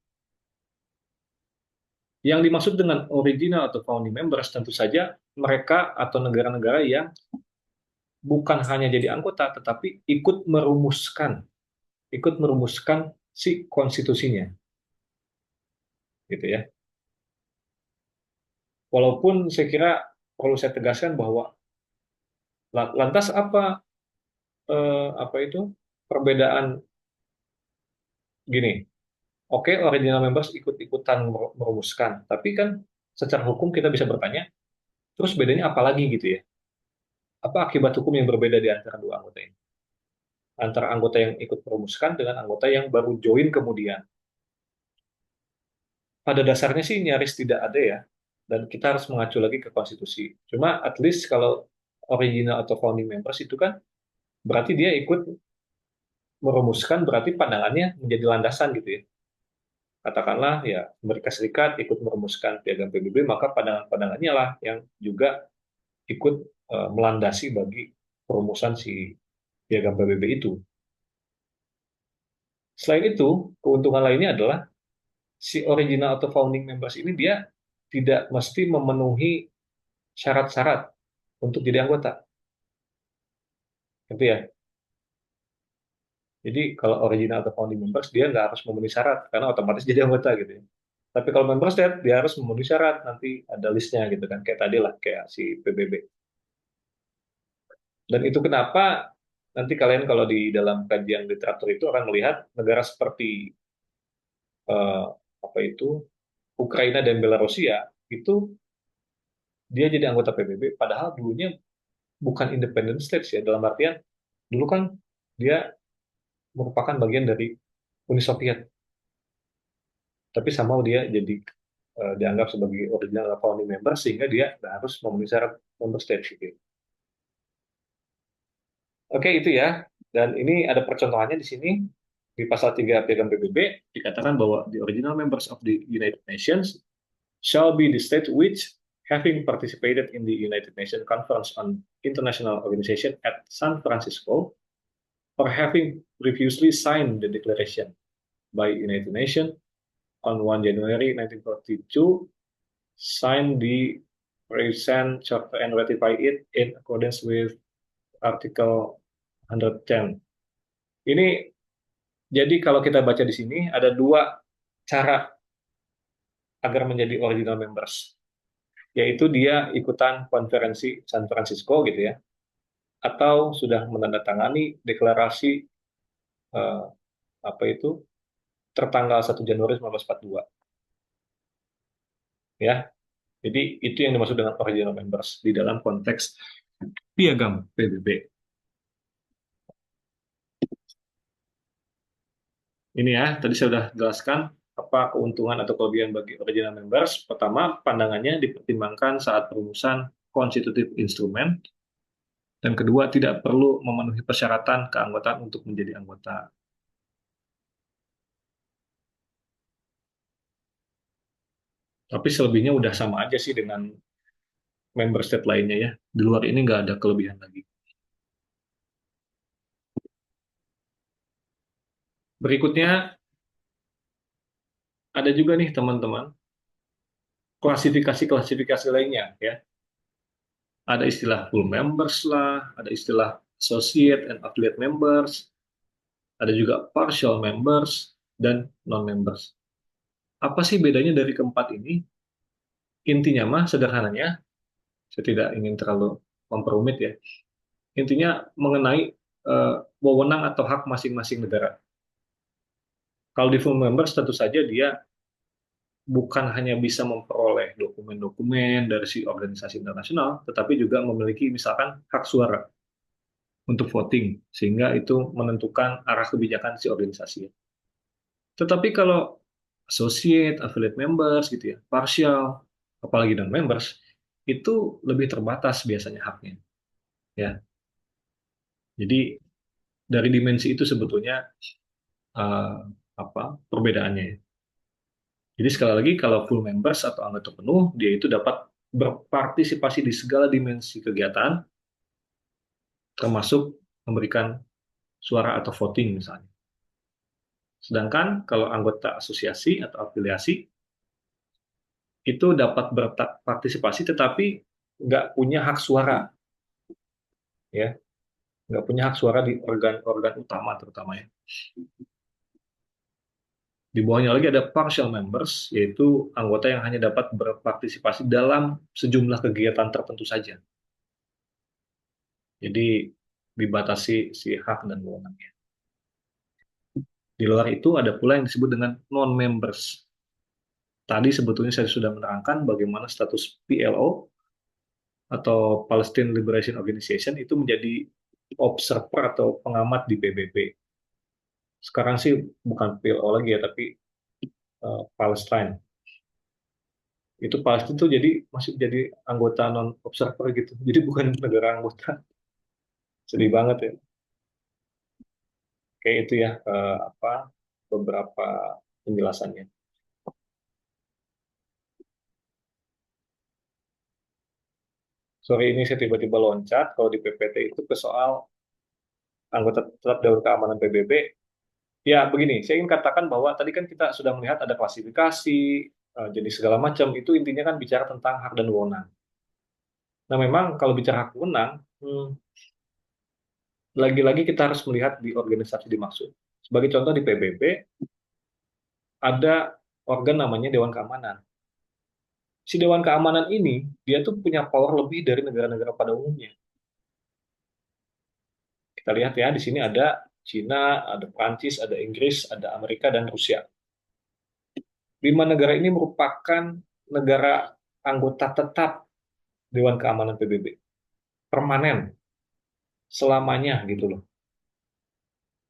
Yang dimaksud dengan original atau founding members tentu saja mereka atau negara-negara yang bukan hanya jadi anggota, tetapi ikut merumuskan si konstitusinya, gitu ya. Walaupun saya kira perlu saya tegaskan bahwa lantas apa itu perbedaan gini? Oke, original members ikut-ikutan merumuskan, tapi kan secara hukum kita bisa bertanya, terus bedanya apa lagi gitu ya? Apa akibat hukum yang berbeda di antara dua anggota ini? Antara anggota yang ikut merumuskan dengan anggota yang baru join kemudian. Pada dasarnya sih nyaris tidak ada ya, dan kita harus mengacu lagi ke konstitusi. Cuma at least kalau original atau founding members itu kan berarti dia ikut merumuskan, berarti pandangannya menjadi landasan gitu ya. Katakanlah ya Amerika Serikat ikut merumuskan piagam PBB, maka pandangan-pandangannya lah yang juga ikut melandasi bagi perumusan si piagam PBB itu. Selain itu, keuntungan lainnya adalah si original atau founding members ini dia tidak mesti memenuhi syarat-syarat untuk jadi anggota. Gitu ya. Jadi kalau original atau founding members dia nggak harus memenuhi syarat karena otomatis jadi anggota gitu ya. Tapi kalau member state dia harus memenuhi syarat, nanti ada listnya gitu kan, kayak tadi lah kayak si PBB. Dan itu kenapa nanti kalian kalau di dalam kajian literatur itu akan melihat negara seperti eh, apa itu Ukraina dan Belarusia itu dia jadi anggota PBB padahal dulunya bukan independent states ya, dalam artian dulu kan dia merupakan bagian dari Uni Soviet, tapi somehow dia jadi dianggap sebagai original founding member sehingga dia nggak harus memenuhi syarat member state gitu. Oke, itu ya. Dan ini ada percontohannya di sini. Di pasal 3 Piagam PBB dikatakan bahwa the original members of the United Nations shall be the state which, having participated in the United Nations Conference on International Organization at San Francisco, or having previously signed the declaration by United Nations on 1 January 1942, signed the present charter and ratify it in accordance with Article 110. Ini jadi kalau kita baca di sini ada dua cara agar menjadi original members. yaitu dia ikutan konferensi San Francisco gitu ya, atau sudah menandatangani deklarasi eh, apa itu tertanggal 1 Januari 1942 ya. Jadi itu yang dimaksud dengan original members di dalam konteks piagam PBB. Ini ya, tadi saya sudah jelaskan apa keuntungan atau kelebihan bagi original members. Pertama, pandangannya dipertimbangkan saat perumusan constitutive instrument. Dan kedua, tidak perlu memenuhi persyaratan keanggotaan untuk menjadi anggota. Tapi selebihnya udah sama aja sih dengan member state lainnya ya. Di luar ini nggak ada kelebihan lagi. Berikutnya, ada juga nih teman-teman, klasifikasi-klasifikasi lainnya ya. Ada istilah full members lah, ada istilah associate and affiliate members, ada juga partial members dan non-members. Apa sih bedanya dari keempat ini? Intinya mah sederhananya, saya tidak ingin terlalu memperumit ya. Intinya mengenai wewenang atau hak masing-masing negara. Kalau di full members tentu saja dia bukan hanya bisa memperoleh dokumen-dokumen dari si organisasi internasional, tetapi juga memiliki misalkan hak suara untuk voting, sehingga itu menentukan arah kebijakan si organisasi. Tetapi kalau associate, affiliate members gitu ya, partial, apalagi non members, itu lebih terbatas biasanya haknya. Ya, jadi dari dimensi itu sebetulnya uh, apa perbedaannya. Ya. Jadi sekali lagi kalau full members atau anggota penuh, dia itu dapat berpartisipasi di segala dimensi kegiatan, termasuk memberikan suara atau voting misalnya. Sedangkan kalau anggota asosiasi atau afiliasi itu dapat berpartisipasi tetapi nggak punya hak suara, ya, nggak punya hak suara di organ-organ utama terutama ya. Di bawahnya lagi ada partial members, yaitu anggota yang hanya dapat berpartisipasi dalam sejumlah kegiatan tertentu saja. Jadi dibatasi si hak dan wewenangnya. Di luar itu ada pula yang disebut dengan non-members. Tadi sebetulnya saya sudah menerangkan bagaimana status PLO atau Palestine Liberation Organization itu menjadi observer atau pengamat di PBB. Sekarang sih bukan PLO lagi ya, tapi Palestine. Itu Palestina tuh jadi masih jadi anggota non observer gitu. Jadi bukan negara anggota. Sedih banget ya. Kayak itu ya apa beberapa penjelasannya. Sorry ini saya tiba-tiba loncat kalau di PPT itu ke soal anggota tetap Dewan Keamanan PBB. Ya begini, saya ingin katakan bahwa tadi kan kita sudah melihat ada klasifikasi, jenis segala macam. Itu intinya kan bicara tentang hak dan wewenang. Nah memang kalau bicara hak wewenang, lagi-lagi kita harus melihat di organisasi dimaksud. Sebagai contoh di PBB, ada organ namanya Dewan Keamanan. Si Dewan Keamanan ini, dia tuh punya power lebih dari negara-negara pada umumnya. Kita lihat ya, di sini ada Cina, ada Prancis, ada Inggris, ada Amerika, dan Rusia. 5 negara ini merupakan negara anggota tetap Dewan Keamanan PBB. Permanen, selamanya gitu loh.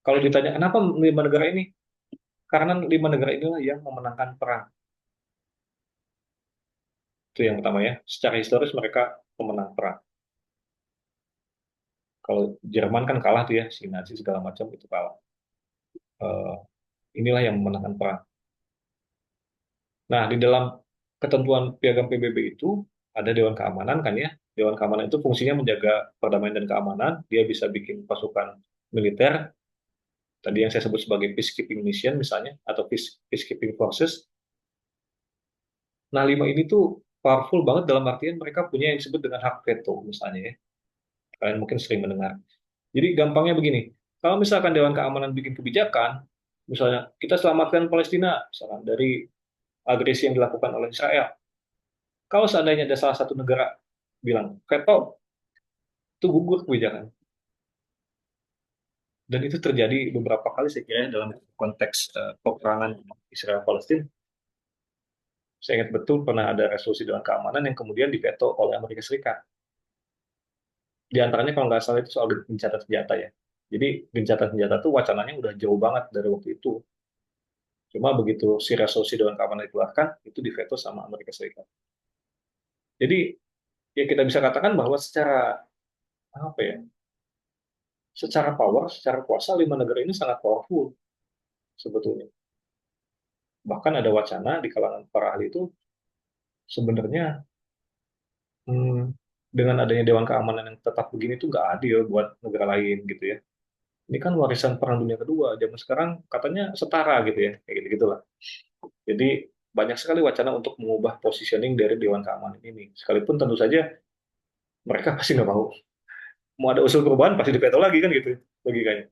Kalau ditanya, kenapa 5 negara ini? Karena 5 negara inilah yang memenangkan perang. Itu yang pertama ya. Secara historis mereka pemenang perang. Kalau Jerman kan kalah tuh ya, si Nazi segala macam itu kalah. Eh, inilah yang memenangkan perang. Nah, di dalam ketentuan piagam PBB itu ada Dewan Keamanan kan ya. Dewan Keamanan itu fungsinya menjaga perdamaian dan keamanan. Dia bisa bikin pasukan militer, tadi yang saya sebut sebagai peacekeeping mission misalnya, atau peacekeeping forces. Nah, 5 ini tuh powerful banget dalam artian mereka punya yang disebut dengan hak veto misalnya ya. Kalian mungkin sering mendengar. Jadi gampangnya begini, kalau misalkan Dewan Keamanan bikin kebijakan, misalnya kita selamatkan Palestina, misalkan dari agresi yang dilakukan oleh Israel, Kalau seandainya ada salah satu negara bilang veto, itu gugur kebijakan. Dan itu terjadi beberapa kali saya kira dalam konteks peperangan Israel Palestina. Saya ingat betul pernah ada resolusi Dewan Keamanan yang kemudian diveto oleh Amerika Serikat. Di antaranya kalau nggak salah itu soal gencatan senjata ya. Jadi gencatan senjata itu wacananya udah jauh banget dari waktu itu. Cuma begitu si resolusi Dewan Keamanan dikeluarkan, itu diveto sama Amerika Serikat. Jadi ya kita bisa katakan bahwa secara apa ya, secara power, secara kuasa lima negara ini sangat powerful sebetulnya. Bahkan ada wacana di kalangan para ahli itu sebenarnya hmm, dengan adanya Dewan Keamanan yang tetap begini tuh nggak adil buat negara lain gitu ya. Ini kan warisan Perang Dunia Kedua, zaman sekarang katanya setara gitu ya, kayak gitu-gitulah. Jadi banyak sekali wacana untuk mengubah positioning dari Dewan Keamanan ini. Sekalipun tentu saja mereka pasti nggak mau. Mau ada usul perubahan pasti diveto lagi kan gitu logikanya.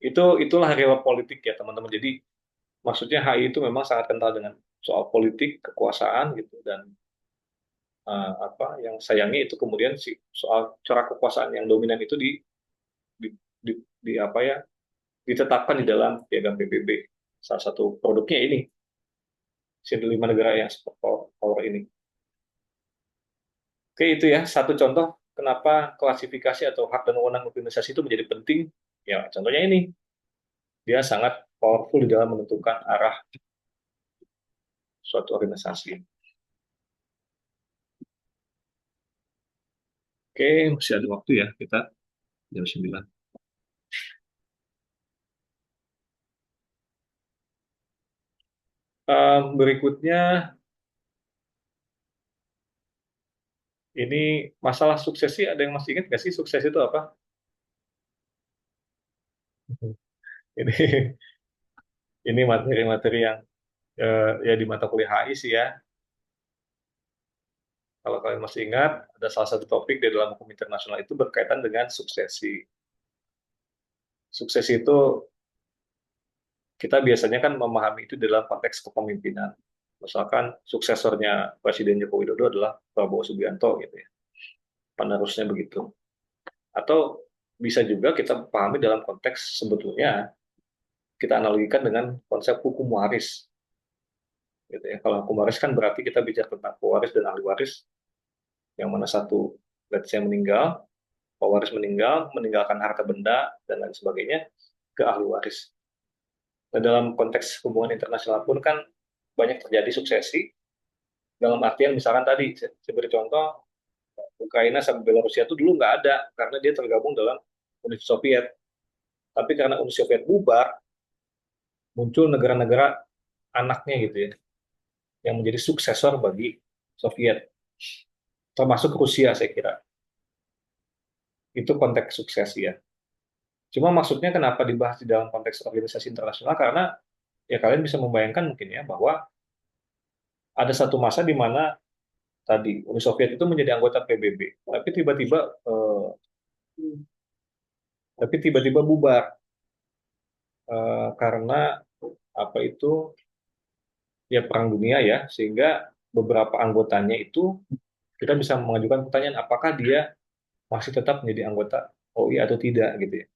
Itulah real politik ya teman-teman. Jadi maksudnya HI itu memang sangat kental dengan soal politik, kekuasaan gitu dan apa yang sayangnya itu kemudian si soal corak kekuasaan yang dominan itu di, di, di apa ya ditetapkan di dalam piagam PBB. Salah satu produknya ini si lima negara yang super power ini. Oke, itu ya satu contoh kenapa klasifikasi atau hak dan wewenang organisasi itu menjadi penting. Ya, contohnya ini, dia sangat powerful di dalam menentukan arah suatu organisasi. Oke, masih ada waktu ya kita jam 9. Berikutnya, ini masalah suksesi, ada yang masih ingat nggak sih sukses itu apa? Ini ini materi-materi yang ya di mata kuliah HI sih ya. Kalau kalian masih ingat, ada salah satu topik di dalam hukum internasional itu berkaitan dengan suksesi. Suksesi itu kita biasanya kan memahami itu dalam konteks kepemimpinan. Misalkan suksesornya Presiden Joko Widodo adalah Prabowo Subianto gitu ya. Penerusnya begitu. Atau bisa juga kita pahami dalam konteks sebetulnya kita analogikan dengan konsep hukum waris gitu ya. Kalau hukum waris kan berarti kita bicara tentang pewaris dan ahli waris yang mana satu let's say meninggal, pewaris meninggal, meninggalkan harta benda dan lain sebagainya ke ahli waris. Nah, dalam konteks hubungan internasional pun kan banyak terjadi suksesi dalam artian misalkan tadi saya beri contoh Ukraina sama Belarusia itu dulu nggak ada karena dia tergabung dalam Uni Soviet. Tapi karena Uni Soviet bubar, muncul negara-negara anaknya gitu ya, yang menjadi suksesor bagi Soviet, termasuk Rusia saya kira. Itu konteks sukses ya. Cuma maksudnya kenapa dibahas di dalam konteks organisasi internasional karena ya kalian bisa membayangkan mungkin ya bahwa ada satu masa di mana tadi Uni Soviet itu menjadi anggota PBB, tapi tiba-tiba bubar karena apa itu ya perang dunia ya, sehingga beberapa anggotanya itu kita bisa mengajukan pertanyaan apakah dia masih tetap menjadi anggota OI atau tidak gitu ya.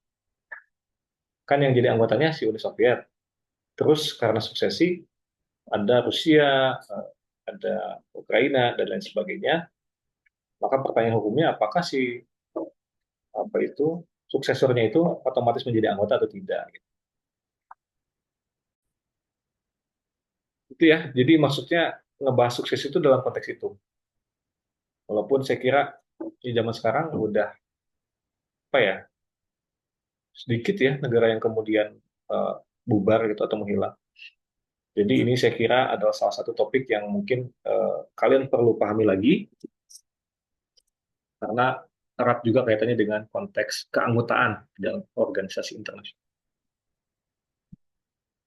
Kan yang jadi anggotanya si Uni Soviet. Terus karena suksesi ada Rusia, ada Ukraina dan lain sebagainya, maka pertanyaan hukumnya apakah si apa itu suksesornya itu otomatis menjadi anggota atau tidak gitu. Itu ya. Jadi maksudnya ngebahas sukses itu dalam konteks itu. Walaupun saya kira di zaman sekarang udah apa ya sedikit ya negara yang kemudian uh, bubar gitu atau menghilang. Jadi ini saya kira adalah salah satu topik yang mungkin kalian perlu pahami lagi karena erat juga kaitannya dengan konteks keanggotaan dalam organisasi internasional.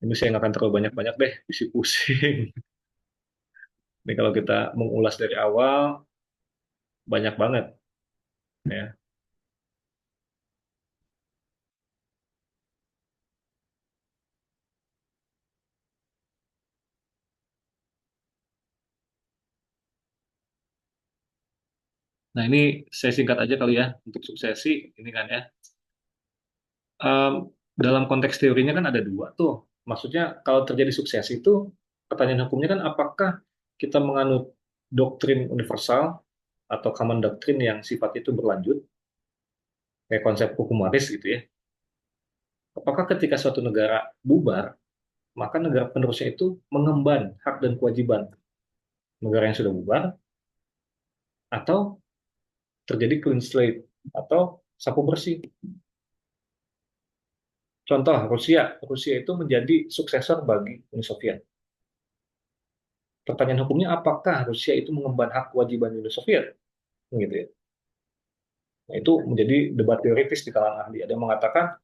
Ini saya nggak akan terlalu banyak-banyak deh, pusing. Ini kalau kita mengulas dari awal banyak banget ya. Nah, ini saya singkat aja kali ya untuk suksesi ini kan ya. Em, Dalam konteks teorinya kan ada dua tuh. Maksudnya kalau terjadi suksesi itu pertanyaan hukumnya kan apakah kita menganut doktrin universal atau common doktrin yang sifatnya itu berlanjut kayak konsep hukum waris gitu ya. Apakah ketika suatu negara bubar, maka negara penerusnya itu mengemban hak dan kewajiban negara yang sudah bubar atau terjadi clean slate atau sapu bersih. Contoh Rusia, Rusia itu menjadi suksesor bagi Uni Soviet. Pertanyaan hukumnya apakah Rusia itu mengemban hak kewajiban Uni Soviet? Gitu ya. Nah, itu menjadi debat teoritis di kalangan ahli. Ada yang mengatakan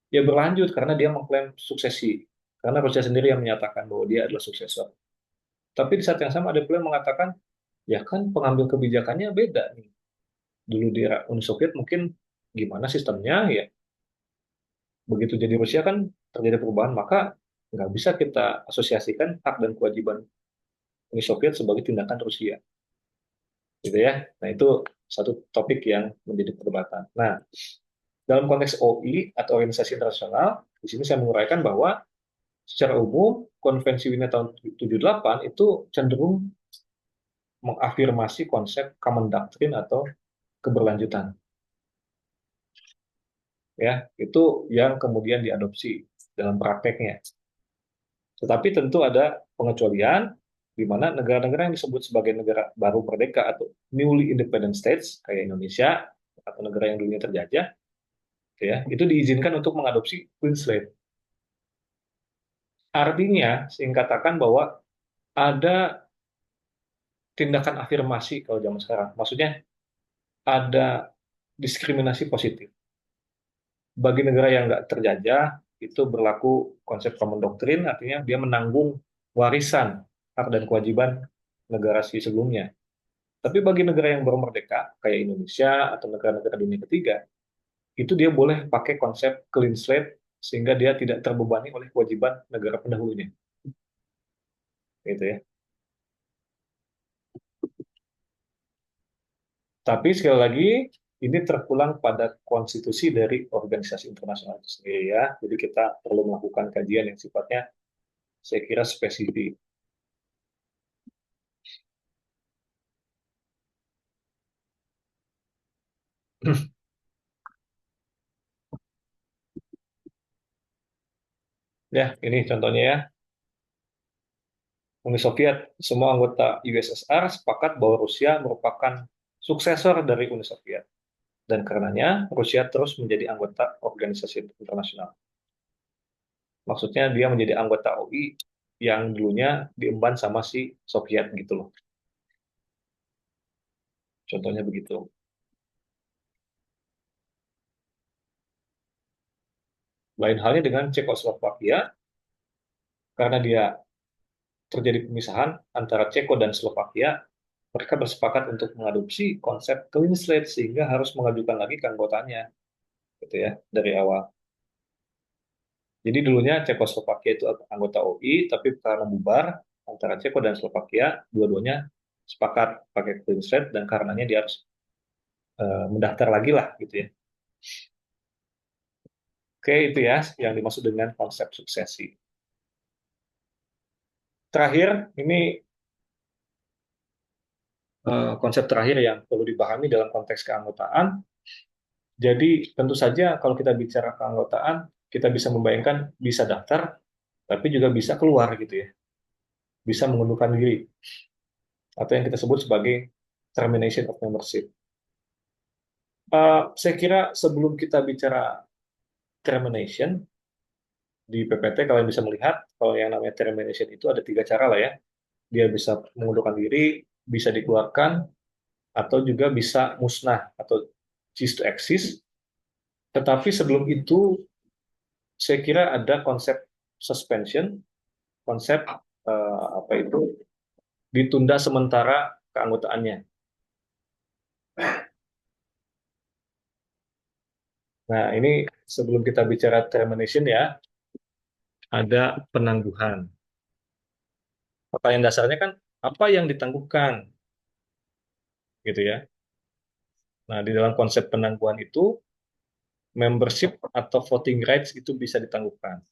ya berlanjut karena dia mengklaim suksesi. Karena Rusia sendiri yang menyatakan bahwa dia adalah suksesor. Tapi di saat yang sama ada pula yang mengatakan ya kan pengambil kebijakannya beda nih. Dulu di era Uni Soviet mungkin gimana sistemnya ya. Begitu jadi Rusia kan terjadi perubahan, maka nggak bisa kita asosiasikan hak dan kewajiban Uni Soviet sebagai tindakan Rusia. Gitu ya. Nah, itu satu topik yang menjadi perdebatan. Nah, dalam konteks OI atau organisasi internasional, di sini saya menguraikan bahwa secara umum Konvensi Wina tahun 78 itu cenderung mengafirmasi konsep common doctrine atau keberlanjutan. Ya, itu yang kemudian diadopsi dalam prakteknya. Tetapi tentu ada pengecualian di mana negara-negara yang disebut sebagai negara baru merdeka atau newly independent states kayak Indonesia atau negara yang dulunya terjajah, ya itu diizinkan untuk mengadopsi clean slate. Artinya, singkat katakan bahwa ada tindakan afirmasi kalau zaman sekarang. Maksudnya ada diskriminasi positif. Bagi negara yang nggak terjajah, itu berlaku konsep common doctrine, artinya dia menanggung warisan hak dan kewajiban negara si sebelumnya. Tapi bagi negara yang baru merdeka, kayak Indonesia atau negara-negara dunia ketiga, itu dia boleh pakai konsep clean slate sehingga dia tidak terbebani oleh kewajiban negara pendahulunya. Gitu ya. Tapi sekali lagi, ini terpulang pada konstitusi dari organisasi internasional itu sendiri ya. Jadi kita perlu melakukan kajian yang sifatnya, saya kira spesifik. Ya, ini contohnya ya. Uni Soviet, semua anggota USSR sepakat bahwa Rusia merupakan suksesor dari Uni Soviet. Dan karenanya Rusia terus menjadi anggota organisasi internasional. Maksudnya dia menjadi anggota OI yang dulunya diemban sama si Soviet gitu loh. Contohnya begitu. Lain halnya dengan Cekoslovakia, karena dia terjadi pemisahan antara Ceko dan Slovakia, mereka bersepakat untuk mengadopsi konsep clean slate sehingga harus mengajukan lagi keanggotaannya, gitu ya, dari awal. Jadi dulunya Cekoslovakia itu anggota OI, tapi karena bubar antara Ceko dan Slovakia, dua-duanya sepakat pakai clean slate dan karenanya dia harus mendaftar lagi lah, gitu ya. Oke, itu ya yang dimaksud dengan konsep suksesi. Terakhir, ini konsep terakhir yang perlu dipahami dalam konteks keanggotaan. Jadi, tentu saja kalau kita bicara keanggotaan, kita bisa membayangkan bisa daftar, tapi juga bisa keluar gitu ya. Bisa mengundurkan diri, atau yang kita sebut sebagai termination of membership. Saya kira sebelum kita bicara termination, di PPT kalian bisa melihat, kalau yang namanya termination itu ada tiga cara lah ya. Dia bisa mengundurkan diri, bisa dikeluarkan, atau juga bisa musnah atau cease to exist. Tetapi sebelum itu, saya kira ada konsep suspension, konsep apa itu ditunda sementara keanggotaannya. Nah, ini sebelum kita bicara termination ya, ada penangguhan. Pertanyaan dasarnya kan apa yang ditangguhkan, gitu ya? Nah, di dalam konsep penangguhan itu, membership atau voting rights itu bisa ditangguhkan.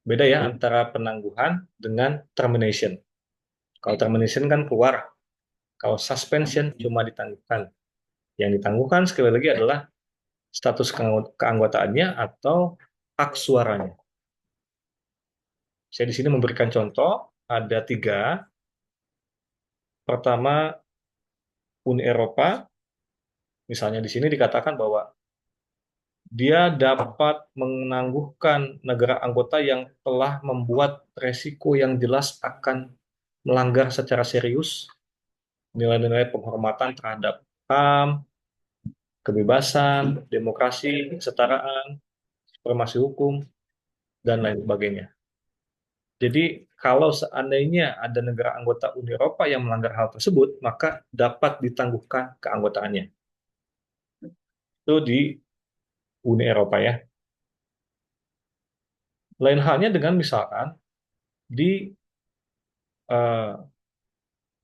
Beda ya antara penangguhan dengan termination. Kalau termination kan keluar, kalau suspension cuma ditangguhkan. Yang ditangguhkan sekali lagi adalah status keanggotaannya atau hak suaranya. Saya di sini memberikan contoh, ada tiga. Pertama, Uni Eropa, misalnya di sini dikatakan bahwa dia dapat menangguhkan negara anggota yang telah membuat resiko yang jelas akan melanggar secara serius nilai-nilai penghormatan terhadap HAM, kebebasan, demokrasi, kesetaraan, supremasi hukum, dan lain sebagainya. Jadi, kalau seandainya ada negara anggota Uni Eropa yang melanggar hal tersebut, maka dapat ditangguhkan keanggotaannya. Itu di Uni Eropa ya. Lain halnya dengan misalkan di uh,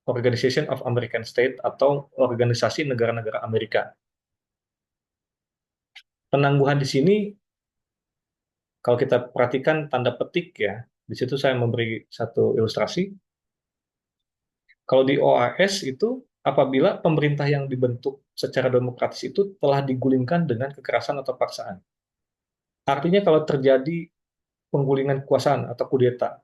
Organization of American States atau organisasi negara-negara Amerika. Penangguhan di sini, kalau kita perhatikan tanda petik ya, di situ saya memberi satu ilustrasi. Kalau di OAS itu, apabila pemerintah yang dibentuk secara demokratis itu telah digulingkan dengan kekerasan atau paksaan. Artinya kalau terjadi penggulingan kekuasaan atau kudeta,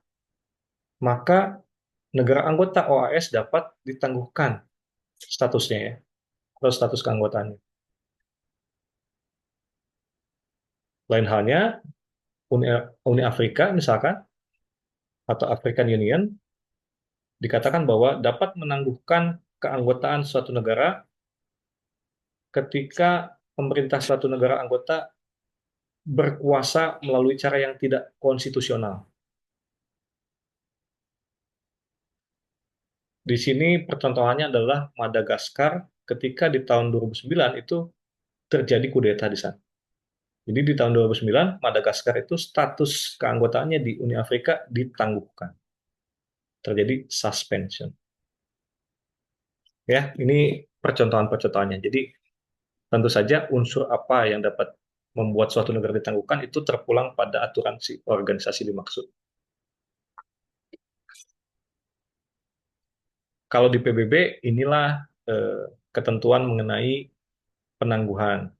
maka negara anggota OAS dapat ditangguhkan statusnya ya, atau status keanggotaannya. Lain halnya, Uni, Uni Afrika misalkan, atau African Union, dikatakan bahwa dapat menangguhkan keanggotaan suatu negara ketika pemerintah suatu negara anggota berkuasa melalui cara yang tidak konstitusional. Di sini percontohannya adalah Madagaskar ketika di tahun 2009 itu terjadi kudeta di sana. Jadi di tahun 2009 Madagaskar itu status keanggotaannya di Uni Afrika ditangguhkan. Terjadi suspension. Ya, ini percontohan-percontohannya. Jadi tentu saja unsur apa yang dapat membuat suatu negara ditangguhkan itu terpulang pada aturan si organisasi dimaksud. Kalau di PBB, inilah ketentuan mengenai penangguhan.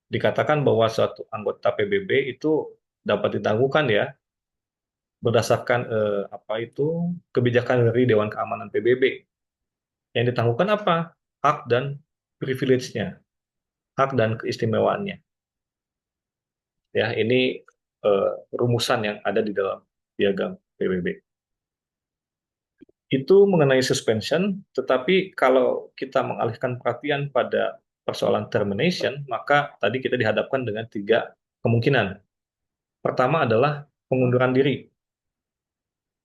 Dikatakan bahwa suatu anggota PBB itu dapat ditangguhkan ya berdasarkan apa itu kebijakan dari Dewan Keamanan PBB. Yang ditangguhkan apa? Hak dan privilege-nya, hak dan keistimewaannya. Ya, ini rumusan yang ada di dalam piagam PBB. Itu mengenai suspension, tetapi kalau kita mengalihkan perhatian pada persoalan termination, maka tadi kita dihadapkan dengan tiga kemungkinan. Pertama adalah pengunduran diri.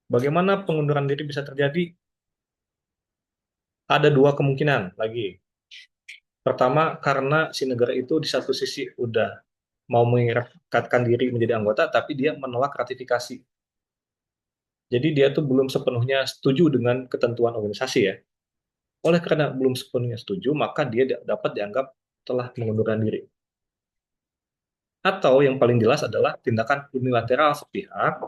Bagaimana pengunduran diri bisa terjadi? Ada dua kemungkinan lagi. Pertama, karena si negara itu di satu sisi udah mau mengikatkan diri menjadi anggota, tapi dia menolak ratifikasi. Jadi dia tuh belum sepenuhnya setuju dengan ketentuan organisasi ya. Oleh karena belum sepenuhnya setuju, maka dia dapat dianggap telah mengundurkan diri. Atau yang paling jelas adalah tindakan unilateral sepihak,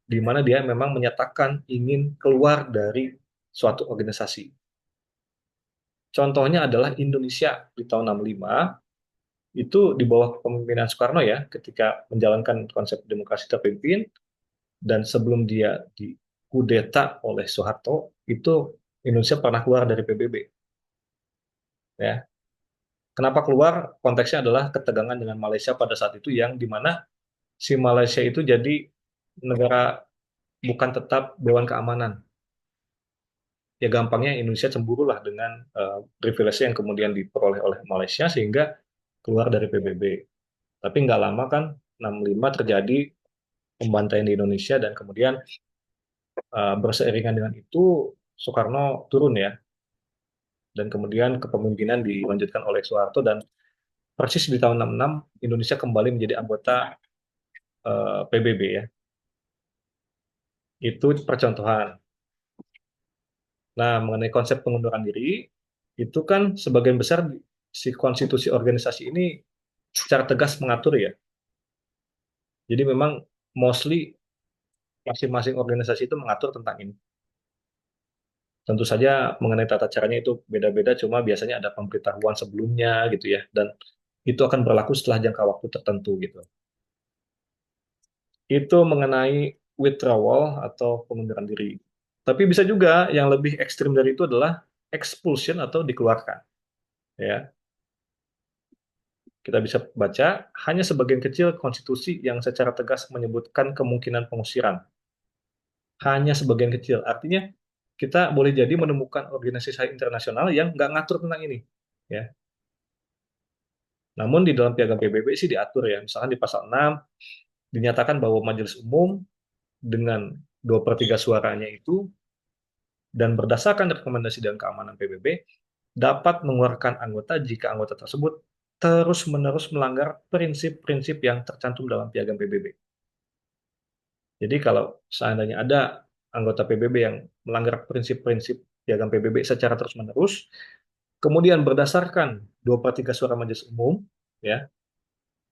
di mana dia memang menyatakan ingin keluar dari suatu organisasi. Contohnya adalah Indonesia di tahun 65, itu di bawah kepemimpinan Soekarno ya, ketika menjalankan konsep demokrasi terpimpin, dan sebelum dia dikudeta oleh Soeharto, itu Indonesia pernah keluar dari PBB. Ya, kenapa keluar? Konteksnya adalah ketegangan dengan Malaysia pada saat itu yang dimana si Malaysia itu jadi negara bukan tetap Dewan Keamanan. Ya gampangnya Indonesia cemburu lah dengan privilege yang kemudian diperoleh oleh Malaysia sehingga keluar dari PBB. Tapi nggak lama kan 65 terjadi pembantaian di Indonesia dan kemudian berseiringan dengan itu Soekarno turun ya dan kemudian kepemimpinan dilanjutkan oleh Soeharto dan persis di tahun 66 Indonesia kembali menjadi anggota PBB ya. Itu percontohan. Nah, mengenai konsep pengunduran diri, itu kan sebagian besar si konstitusi organisasi ini secara tegas mengatur ya. Jadi memang mostly masing-masing organisasi itu mengatur tentang ini. Tentu saja mengenai tata caranya itu beda-beda, cuma biasanya ada pemberitahuan sebelumnya gitu ya, dan itu akan berlaku setelah jangka waktu tertentu gitu. Itu mengenai withdrawal atau pengunduran diri. Tapi bisa juga yang lebih ekstrim dari itu adalah expulsion atau dikeluarkan. Ya, kita bisa baca hanya sebagian kecil konstitusi yang secara tegas menyebutkan kemungkinan pengusiran. Hanya sebagian kecil. Artinya kita boleh jadi menemukan organisasi internasional yang nggak ngatur tentang ini. Ya, namun di dalam piagam PBB sih diatur ya. Misalkan di pasal 6 dinyatakan bahwa majelis umum dengan 2/3 suaranya itu dan berdasarkan rekomendasi dan keamanan PBB dapat mengeluarkan anggota jika anggota tersebut terus-menerus melanggar prinsip-prinsip yang tercantum dalam piagam PBB. Jadi kalau seandainya ada anggota PBB yang melanggar prinsip-prinsip piagam PBB secara terus-menerus, kemudian berdasarkan 2/3 suara majelis umum, ya,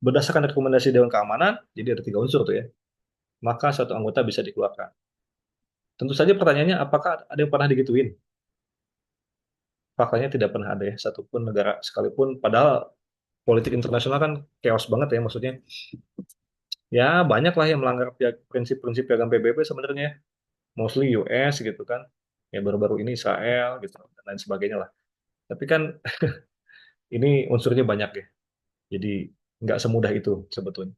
berdasarkan rekomendasi Dewan Keamanan, jadi ada 3 unsur tuh ya, maka satu anggota bisa dikeluarkan. Tentu saja pertanyaannya, apakah ada yang pernah digituin? Faktanya tidak pernah ada ya, satupun negara sekalipun, padahal politik internasional kan chaos banget ya, maksudnya. Ya, banyak lah yang melanggar prinsip-prinsip piagam PBB sebenarnya, mostly US gitu kan, ya baru-baru ini Israel gitu, dan lain sebagainya lah. Tapi kan ini unsurnya banyak ya, jadi nggak semudah itu sebetulnya.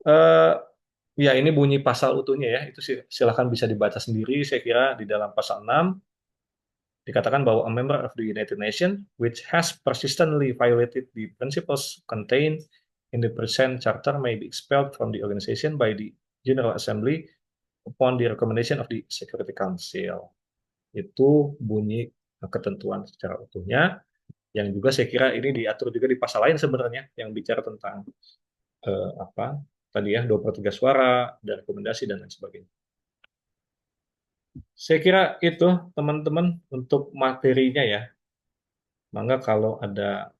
Eh, Ya, ini bunyi pasal utuhnya ya. Itu silakan bisa dibaca sendiri. Saya kira di dalam pasal 6 dikatakan bahwa a member of the United Nations which has persistently violated the principles contained in the present charter may be expelled from the organization by the General Assembly upon the recommendation of the Security Council. Itu bunyi ketentuan secara utuhnya, yang juga saya kira ini diatur juga di pasal lain sebenarnya yang bicara tentang apa tadi ya, 2/3 suara dan rekomendasi dan lain sebagainya. Saya kira itu teman-teman untuk materinya ya. Maka kalau ada